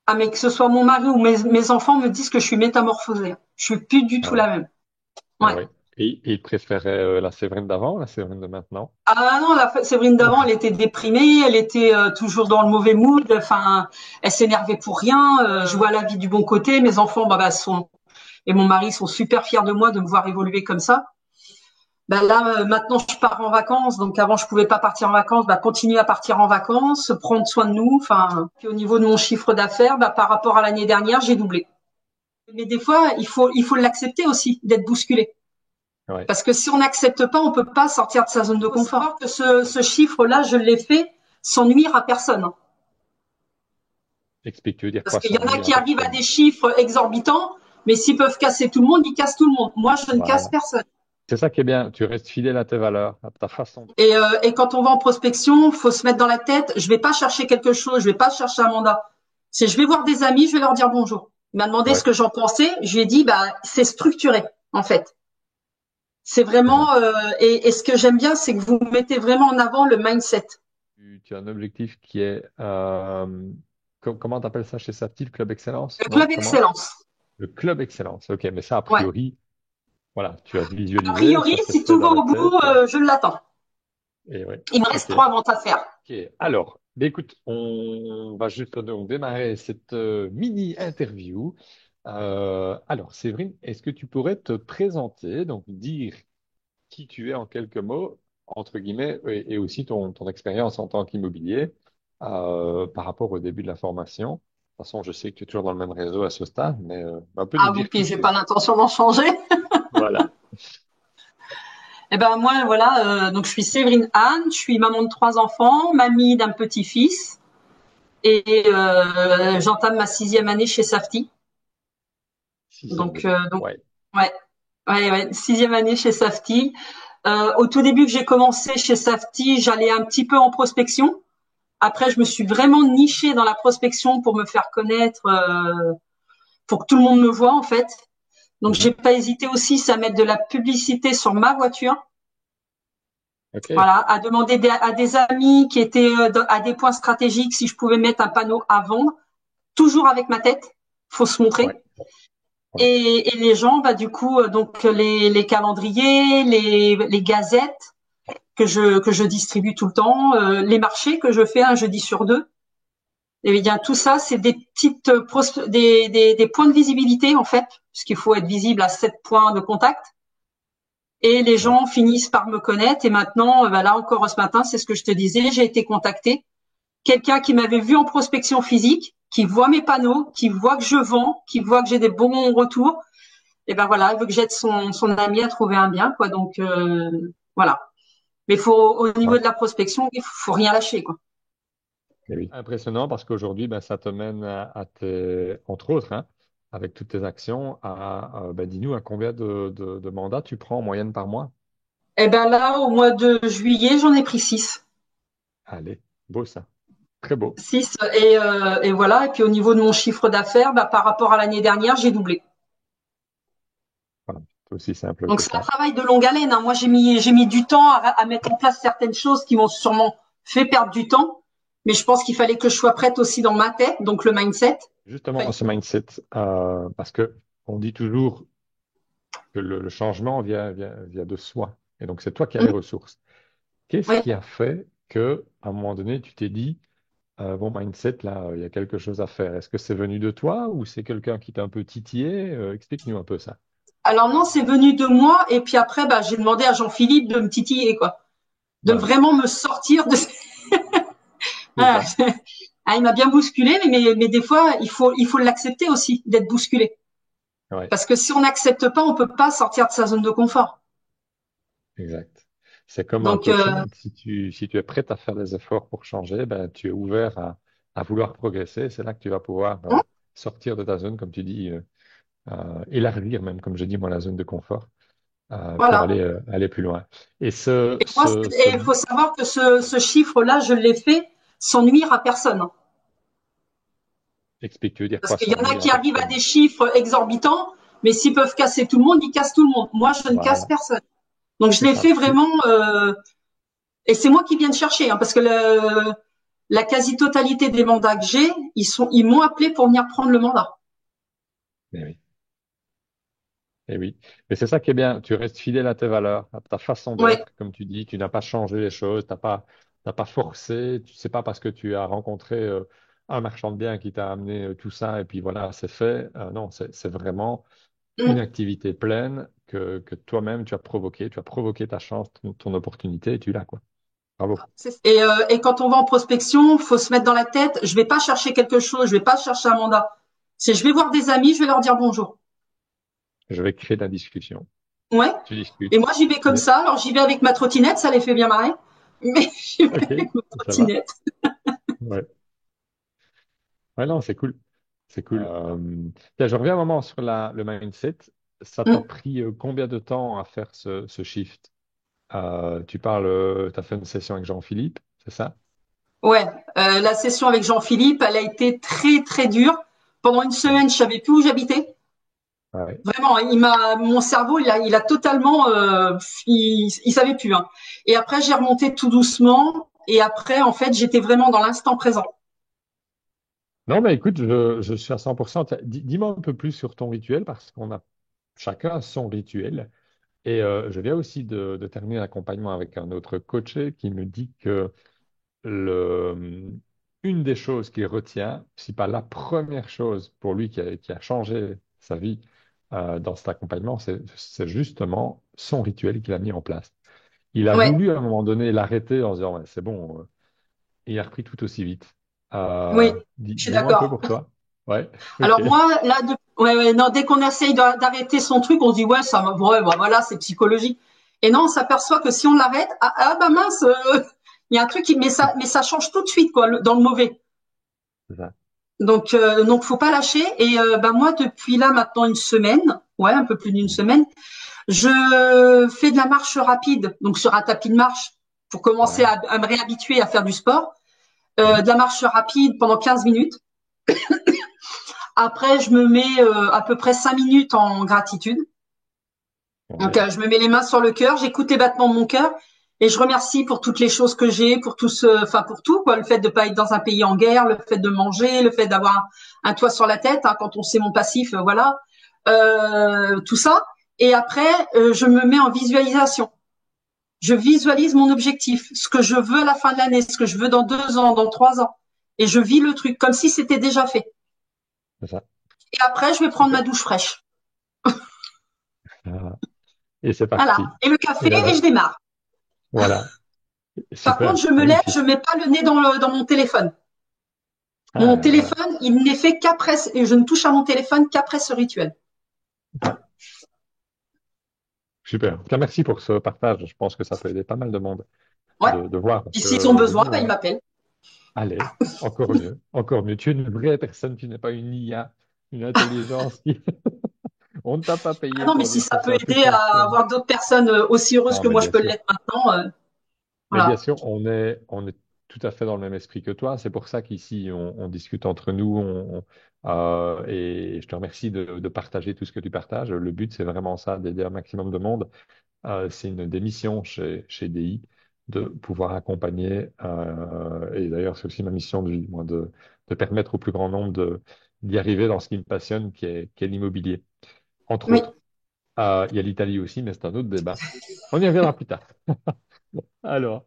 Ah, mais que ce soit mon mari ou mes enfants me disent que je suis métamorphosée. Je suis plus du Ah tout ouais. la même. Ah Ouais. ouais. Et il préférait la Séverine d'avant ou la Séverine de maintenant? Ah non, la Séverine d'avant, elle était déprimée, elle était toujours dans le mauvais mood. Enfin, elle s'énervait pour rien. Je vois la vie du bon côté. Mes enfants, sont et mon mari sont super fiers de moi de me voir évoluer comme ça. Ben là, maintenant, je pars en vacances. Donc avant, je pouvais pas partir en vacances. Continuer à partir en vacances, prendre soin de nous. Enfin, puis au niveau de mon chiffre d'affaires, par rapport à l'année dernière, j'ai doublé. Mais des fois, il faut l'accepter aussi d'être bousculé. Ouais. Parce que si on n'accepte pas, on peut pas sortir de sa zone de confort. Il faut savoir que ce chiffre-là, je l'ai fait sans nuire à personne. Explique, tu veux dire Parce quoi qu'il y sans en a nuire à qui arrivent à personne? des chiffres exorbitants, mais s'ils peuvent casser tout le monde, ils cassent tout le monde. Moi, je ne casse Voilà. personne. C'est ça qui est bien. Tu restes fidèle à tes valeurs, à ta façon. Et quand on va en prospection, il faut se mettre dans la tête, je vais pas chercher quelque chose, je vais pas chercher un mandat. C'est je vais voir des amis, je vais leur dire bonjour. Il m'a demandé ce Ouais. que j'en pensais, je lui ai dit c'est structuré en fait. C'est C'est ça. vraiment et ce que j'aime bien, c'est que vous mettez vraiment en avant le mindset. Tu as un objectif qui est comment t'appelles ça chez Safety, le club excellence? Le Non? club Comment? excellence. Le club excellence. Ok, mais ça, a Ouais. priori, voilà, tu as A visualisé, priori, ça s'est si fait tout va dans la au bout, tête. je l'attends. Et ouais. Il me reste Ok. 3 ventes à faire. Ok. Alors, ben écoute, on va juste donc démarrer cette mini interview. Alors, Séverine, est-ce que tu pourrais te présenter, donc dire qui tu es en quelques mots, entre guillemets, et aussi ton expérience en tant qu'immobilier par rapport au début de la formation. De toute façon, je sais que tu es toujours dans le même réseau à ce stade, mais un peu nous Ah oui, dire puis qui j'ai tu pas es. l'intention d'en changer. Voilà. Eh ben moi voilà, donc je suis Séverine Anne, je suis maman de 3 enfants, mamie d'un petit-fils et j'entame ma 6e année chez Safety. Sixième Donc déjà. euh, donc Ouais. ouais, ouais, 6e année chez Safety. Au tout début que j'ai commencé chez Safety, j'allais un petit peu en prospection. Après, je me suis vraiment nichée dans la prospection pour me faire connaître, pour que tout le monde me voie en fait. Donc j'ai Mhm. pas hésité aussi à mettre de la publicité sur ma voiture. OK. Voilà, à demander à des amis qui étaient à des points stratégiques si je pouvais mettre un panneau à vendre, toujours avec ma tête, faut se Ouais. montrer. Ouais. Et les gens, du coup, donc les calendriers, les gazettes que je distribue tout le temps, les marchés que je fais un jeudi sur deux. Et bien tout ça, c'est des petites des points de visibilité en fait, puisqu'il faut être visible à 7 points de contact. Et les Ouais. gens finissent par me connaître. Et maintenant, là encore ce matin, c'est ce que je te disais, j'ai été contactée. Quelqu'un qui m'avait vu en prospection physique, qui voit mes panneaux, qui voit que je vends, qui voit que j'ai des bons retours. Et ben voilà, il veut que j'aide son ami à trouver un bien, quoi. Donc voilà. Mais au niveau Ouais. de la prospection, il faut rien lâcher, quoi. Eh oui. Impressionnant parce qu'aujourd'hui, ben, ça te mène à tes, entre autres, hein, avec toutes tes actions, ben, dis-nous à combien de mandats tu prends en moyenne par mois? Et ben là, au mois de juillet, j'en ai pris 6. Allez, beau ça. Très beau. 6 et voilà. Et puis au niveau de mon chiffre d'affaires, par rapport à l'année dernière, j'ai doublé. Voilà. C'est aussi simple Donc que c'est un ça. travail de longue haleine, hein. Moi, j'ai mis du temps à mettre en place certaines choses qui m'ont sûrement fait perdre du temps, mais je pense qu'il fallait que je sois prête aussi dans ma tête, donc le mindset. Justement, ce mindset, parce que on dit toujours que le changement vient de soi. Et donc, c'est toi qui as les Mmh, ressources. Qu'est-ce ouais. qui a fait que, à un moment donné, tu t'es dit, bon, mindset, là, il y a quelque chose à faire. Est-ce que c'est venu de toi ou c'est quelqu'un qui t'a un peu titillé? Explique-nous un peu ça. Alors non, c'est venu de moi et puis après, j'ai demandé à Jean-Philippe de me titiller, quoi, de Voilà, vraiment me sortir de. c'est Voilà. ça. Ah, il m'a bien bousculé, mais des fois, il faut l'accepter aussi d'être bousculé. Ouais, Parce que si on n'accepte pas, on peut pas sortir de sa zone de confort. exact. C'est comme un Donc, coaching. Si tu es prêt à faire des efforts pour changer, ben, tu es ouvert à vouloir progresser. C'est là que tu vas pouvoir sortir de ta zone, comme tu dis, élargir même, comme je dis, moi, la zone de confort pour voilà. aller plus loin. Et ce, Et moi, ce, ce... il faut savoir que ce chiffre-là, je l'ai fait sans nuire à personne. Explique, tu veux dire Parce quoi qu'il y sans en a nuire à qui arrivent à personne? des chiffres exorbitants, mais s'ils peuvent casser tout le monde, ils cassent tout le monde. Moi, je ne casse Voilà, personne. Donc, je c'est l'ai ça. fait vraiment, et c'est moi qui viens de chercher, hein, parce que la quasi-totalité des mandats que j'ai, ils m'ont appelé pour venir prendre le mandat. Eh oui. Eh oui. Mais c'est ça qui est bien. Tu restes fidèle à tes valeurs, à ta façon Ouais. d'être. Comme tu dis, tu n'as pas changé les choses, t'as pas forcé. Tu sais pas parce que tu as rencontré un marchand de biens qui t'a amené tout ça et puis voilà, c'est fait. Non, c'est vraiment une Mm. activité pleine que toi-même tu as provoqué ta chance, ton opportunité et tu l'as, quoi. Bravo. Et quand on va en prospection, faut se mettre dans la tête, je vais pas chercher quelque chose, je vais pas chercher un mandat. C'est je vais voir des amis, je vais leur dire bonjour. Je vais créer de la discussion. Ouais. Tu Et discutes. moi, j'y vais comme Mais- ça. Alors, j'y vais avec ma trottinette, ça les fait bien marrer. Mais j'y vais Ok, avec ma ça va. trottinette. Ouais. Ouais, non, c'est cool. C'est cool. Tiens, je reviens un moment sur le mindset. Ça t'a Mm. pris combien de temps à faire ce shift? Tu parles, tu as fait une session avec Jean-Philippe, c'est ça? Ouais. La session avec Jean-Philippe, elle a été très, très dure. Pendant une Ouais. semaine, je savais plus où j'habitais. Ouais. Vraiment, mon cerveau, il a totalement, il savait plus, hein. Et après, j'ai remonté tout doucement. Et après, en fait, j'étais vraiment dans l'instant présent. Non, mais écoute, je suis à 100%. Dis-moi un peu plus sur ton rituel parce qu'on a chacun son rituel. Et je viens aussi de terminer l'accompagnement avec un autre coach qui me dit que une des choses qu'il retient, si pas la première chose pour lui qui a changé sa vie dans cet accompagnement, c'est justement son rituel qu'il a mis en place. Il a Ouais, voulu à un moment donné l'arrêter en se disant, ouais, c'est bon, et il a repris tout aussi vite. oui, je suis Dis-moi un peu d'accord. pour toi. Ouais, ok. Alors moi, là, ouais, ouais, non, dès qu'on essaye d'arrêter son truc, on se dit ouais, ouais, bah, voilà, c'est psychologique. Et non, on s'aperçoit que si on l'arrête, bah mince, il y a un truc mais ça change tout de suite quoi, dans le mauvais. C'est ça. Donc faut pas lâcher. Et bah moi, depuis là maintenant une semaine, ouais, un peu plus d'une semaine, je fais de la marche rapide, donc sur un tapis de marche pour commencer Ouais. à me réhabituer à faire du sport. Mhm. De la marche rapide pendant 15 minutes. Après, je me mets à peu près 5 minutes en gratitude. Donc, Ouais. je me mets les mains sur le cœur, j'écoute les battements de mon cœur et je remercie pour toutes les choses que j'ai, pour tout enfin pour tout, quoi. Le fait de pas être dans un pays en guerre, le fait de manger, le fait d'avoir un toit sur la tête, hein, quand on sait mon passif, voilà, tout ça. Et après, je me mets en visualisation. Je visualise mon objectif, ce que je veux à la fin de l'année, ce que je veux dans 2 ans, dans 3 ans, et je vis le truc comme si c'était déjà fait. C'est ça. Et après, je vais prendre ma Super. douche fraîche. Ah, et c'est Voilà. parti. Et le café, Et là, et je démarre. voilà. Par contre, Super. je me lève, je Magnifique. mets pas le nez dans mon téléphone. Mon Ah, voilà. téléphone, il n'est fait qu'après, et je ne touche à mon téléphone qu'après ce rituel. Ouais. Super. En tout cas, merci pour ce partage. Je pense que ça peut aider pas mal de monde Ouais. de voir parce Et s'ils ont que besoin, bon, bah, ils m'appellent. allez, encore mieux, encore mieux. Tu es une vraie personne, tu n'es pas une IA, une intelligence qui, on ne t'a pas Ah payé non, mais pour si dire ça que peut ça, tout aider à fonctionne. avoir d'autres personnes aussi heureuses Non, que mais moi je bien peux sûr. l'être maintenant, Mais bien voilà. sûr, on est tout à fait dans le même esprit que toi. C'est pour ça qu'ici, on discute entre nous. Et je te remercie de partager tout ce que tu partages. Le but, c'est vraiment ça, d'aider un maximum de monde. C'est une des missions chez DI de pouvoir accompagner, et d'ailleurs c'est aussi ma mission de vie, moi, de permettre au plus grand nombre d'y arriver dans ce qui me passionne, qui est l'immobilier. Entre Oui. autres, il y a l'Italie aussi, mais c'est un autre débat. On y reviendra plus tard. Alors,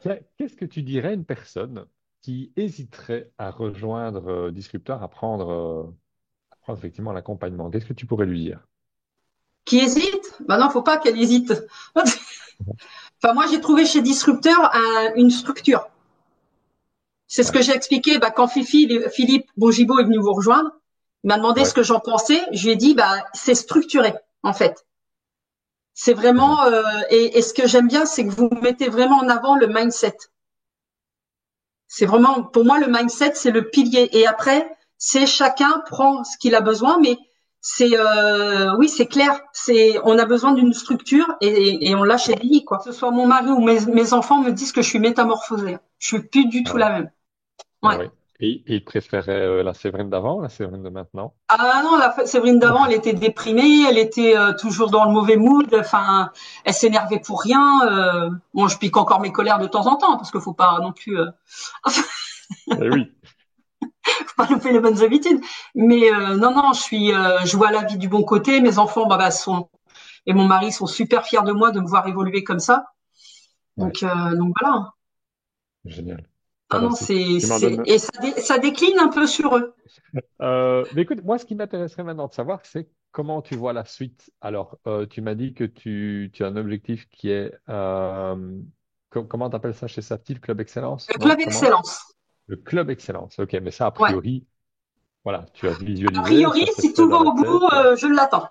tiens, qu'est-ce que tu dirais à une personne qui hésiterait à rejoindre Disruptor, à prendre effectivement l'accompagnement? Qu'est-ce que tu pourrais lui dire? Qui hésite? Bah non, faut pas qu'elle hésite. Enfin, moi, j'ai trouvé chez Disrupteur une structure. C'est ce Ouais, que j'ai expliqué bah, quand Philippe Bongibaud est venu vous rejoindre. Il m'a demandé ce ouais, que j'en pensais. Je lui ai dit, bah, c'est structuré, en fait. C'est c'est ça. vraiment, et ce que j'aime bien, c'est que vous mettez vraiment en avant le mindset. C'est vraiment, pour moi, le mindset, c'est le pilier. Et après, c'est chacun prend ce qu'il a besoin, mais oui, c'est clair. On a besoin d'une structure et on l'a chez Billy, quoi. Que ce soit mon mari ou mes enfants me disent que je suis métamorphosée. Je suis plus du Ah tout ouais. la même. Ah Ouais. oui. Et il préférait la Séverine d'avant, la Séverine de maintenant? Ah non, la Séverine d'avant, elle était déprimée, elle était toujours dans le mauvais mood. Enfin, elle s'énervait pour rien. Bon, je pique encore mes colères de temps en temps parce qu'il faut pas non plus. Eh oui, Faut pas louper les bonnes habitudes. Mais non, non, je vois la vie du bon côté. Mes enfants, sont et mon mari sont super fiers de moi de me voir évoluer comme ça. ouais, Donc voilà. génial, Ah non, fantastique. Tu m'en c'est, donnes. et ça décline un peu sur eux. Mais écoute, moi, ce qui m'intéresserait maintenant de savoir, c'est comment tu vois la suite. Alors, tu m'as dit que tu as un objectif qui est, comment t'appelles ça chez Safety, le Club Excellence? Le Non, club comment? excellence. Le Club Excellence. Ok, mais ça, a Ouais. priori, voilà, tu as A visualisé, priori, ça s'est si fait tout va dans la au tête. bout, je l'attends.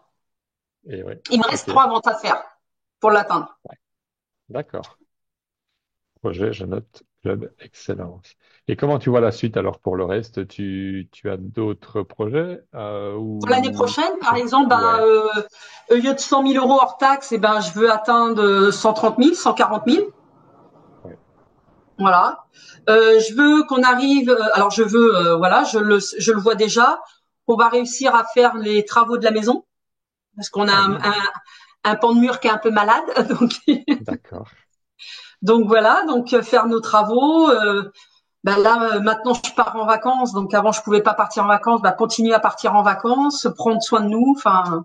Et ouais, Il me reste ok, 3 ventes à faire pour l'atteindre. ouais, d'accord. Projet, je note Club Excellence. Et comment tu vois la suite alors pour le reste? Tu as d'autres projets Pour l'année ou prochaine, par exemple, ouais, au lieu de 100 000 euros hors taxe, je veux atteindre 130 000, 140 000. ouais, Voilà. Je veux qu'on arrive. Alors, voilà, je le vois déjà. On va réussir à faire les travaux de la maison parce qu'on a ah oui, un pan de mur qui est un peu malade. d'accord. Donc voilà. Donc faire nos travaux. Là, maintenant, je pars en vacances. Donc avant, je pouvais pas partir en vacances. Continuer à partir en vacances, prendre soin de nous. Enfin,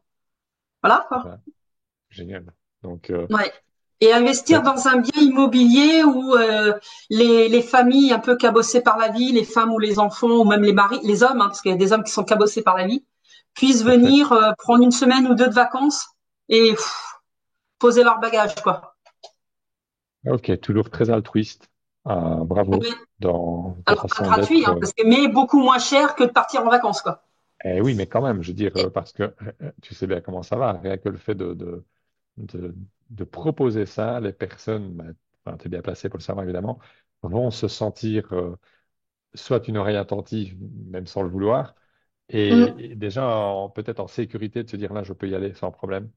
voilà quoi. Voilà, génial. Donc, Ouais. Et investir ben, dans un bien immobilier où les familles un peu cabossées par la vie, les femmes ou les enfants, ou même les maris, les hommes, parce qu'il y a des hommes qui sont cabossés par la vie, puissent parfait. venir prendre une semaine ou deux de vacances et poser leur bagage, quoi. Ok, toujours très altruiste. Bravo Oui. dans ta Alors pas façon gratuit, d'être. hein, mais beaucoup moins cher que de partir en vacances, quoi. Eh oui, mais quand même, je veux dire, parce que tu sais bien comment ça va. Rien que le fait de, de proposer ça, les personnes, ben, enfin, tu es bien placé pour le savoir évidemment, vont se sentir soit une oreille attentive, même sans le vouloir, Mm. et déjà peut-être en sécurité de se dire là, je peux y aller sans problème.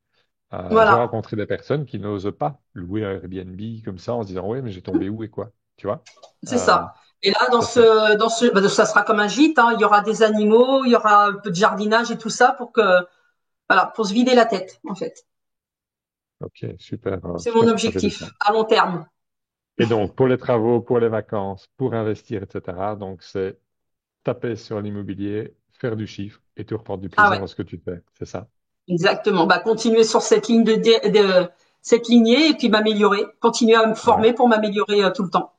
J'ai Voilà, rencontré des personnes qui n'osent pas louer un Airbnb comme ça en se disant, ouais, mais j'ai tombé où et quoi, tu vois? c'est Euh, ça. Et là, ça fait. ça sera comme un gîte. Hein. Il y aura des animaux, il y aura un peu de jardinage et tout ça voilà, pour se vider la tête, en fait. Ok, super, C'est mon super projet de ça. objectif à long terme. Et donc, pour les travaux, pour les vacances, pour investir, etc., donc c'est taper sur l'immobilier, faire du chiffre et tu reprends du Ah plaisir ouais. dans ce que tu fais. C'est ça? Exactement. Continuer sur cette ligne cette lignée et puis m'améliorer. Continuer à me Ouais. former pour m'améliorer tout le temps.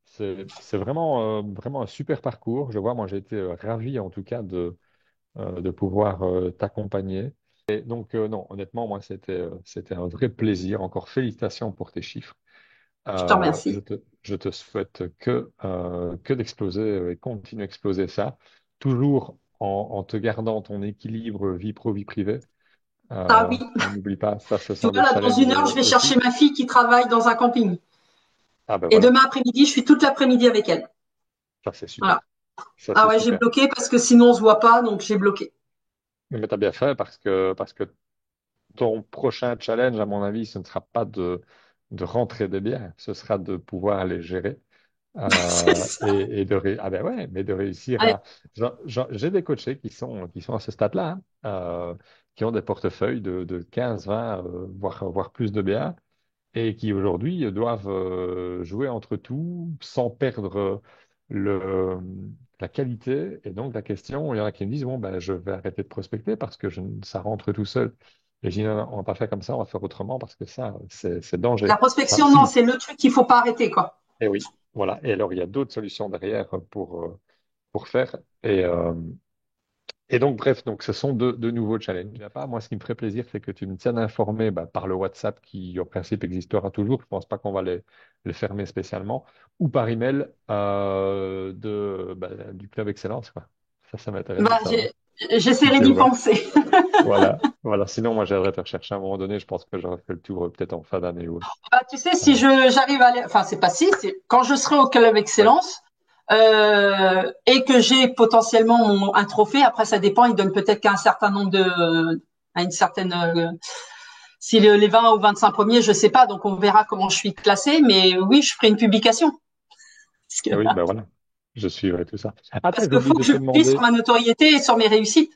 C'est vraiment, vraiment un super parcours. Je vois, moi, j'ai été ravi en tout cas de pouvoir t'accompagner. Et donc, non, honnêtement, moi, c'était un vrai plaisir. Encore félicitations pour tes chiffres. Je te Je remercie. je te souhaite que d'exploser et continuer à exploser ça, toujours en te gardant ton équilibre vie pro, vie privée. Ah oui. N'oublie pas, ça, ce Tu sont des vois, là, dans challenges une heure, je vais chercher aussi. ma fille qui travaille dans un camping. Ah ben Et voilà, demain après-midi, je suis toute l'après-midi avec elle. ça c'est super. Voilà. Ça Ah c'est ouais, j'ai super. bloqué parce que sinon on se voit pas, donc j'ai bloqué. Mais tu as bien fait parce que ton prochain challenge, à mon avis, ce ne sera pas de rentrer des biens, ce sera de pouvoir les gérer. C'est ça. Et ah ben ouais, mais de réussir Ouais, à. J'ai des coachés qui sont à ce stade-là, hein, qui ont des portefeuilles de 15, 20, voire plus de biens, et qui aujourd'hui doivent jouer entre tout sans perdre le, la qualité. Et donc la question, il y en a qui me disent, bon, ben, je vais arrêter de prospecter parce que ça rentre tout seul. Et je dis, non, non, on va pas faire comme ça, on va faire autrement parce que ça, c'est danger. la Ah, prospection, non, si, c'est le truc qu'il faut pas arrêter, quoi. et oui, voilà. Et alors, il y a d'autres solutions derrière pour faire. Et donc, bref, donc, ce sont de nouveaux challenges. Il y a pas. Moi, ce qui me ferait plaisir, c'est que tu me tiennes informé bah, par le WhatsApp qui, au principe, existera toujours. Je pense pas qu'on va les fermer spécialement. Ou par email du Club Excellence, quoi. Ça m'intéresse de Bah, savoir. Si j'essaierai tu es d'y ouvert. penser. Voilà. Voilà. Sinon, moi, j'aimerais te rechercher à un moment donné. Je pense que j'aurais fait le tour peut-être en fin d'année ou autre. Tu sais, si j'arrive à aller, enfin, c'est pas si, c'est quand je serai au club Ouais. excellence et que j'ai potentiellement un trophée. Après, ça dépend. Ils donnent peut-être qu'à un certain nombre à une certaine, si les 20 ou 25 premiers, je sais pas. Donc, on verra comment je suis classée. Mais oui, je ferai une publication parce que, Et oui, ben voilà. Je suivrai tout ça. Attends, parce j'ai que faut oublié que de je te puisse sur demander. ma notoriété et sur mes réussites.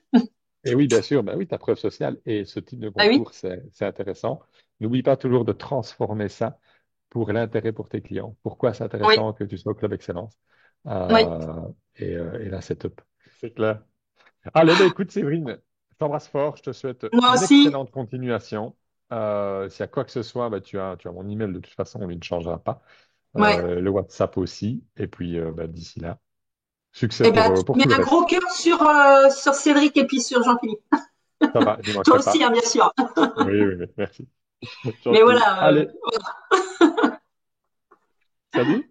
Et oui, bien sûr, ben oui, ta preuve sociale et ce type de Ah oui. concours, c'est intéressant. N'oublie pas toujours de transformer ça pour l'intérêt pour tes clients. Pourquoi c'est Oui. intéressant que tu sois au Club Excellence? Oui. Et là, c'est top. C'est clair. Allez, bah, écoute, Séverine, je t'embrasse fort. Je te souhaite Moi une aussi. excellente continuation. S'il y a quoi que ce soit, bah, tu as mon email de toute façon, on ne changera pas. Ouais. Le WhatsApp aussi. Et puis, bah, d'ici là, succès Eh ben, tu pour mets tout le un gros reste. cœur sur Cédric et puis sur Jean-Philippe. Ça va, je n'y Toi manquerai aussi, pas. hein, bien sûr. Oui, oui, oui, merci. Mais Gentil. voilà. Allez, salut.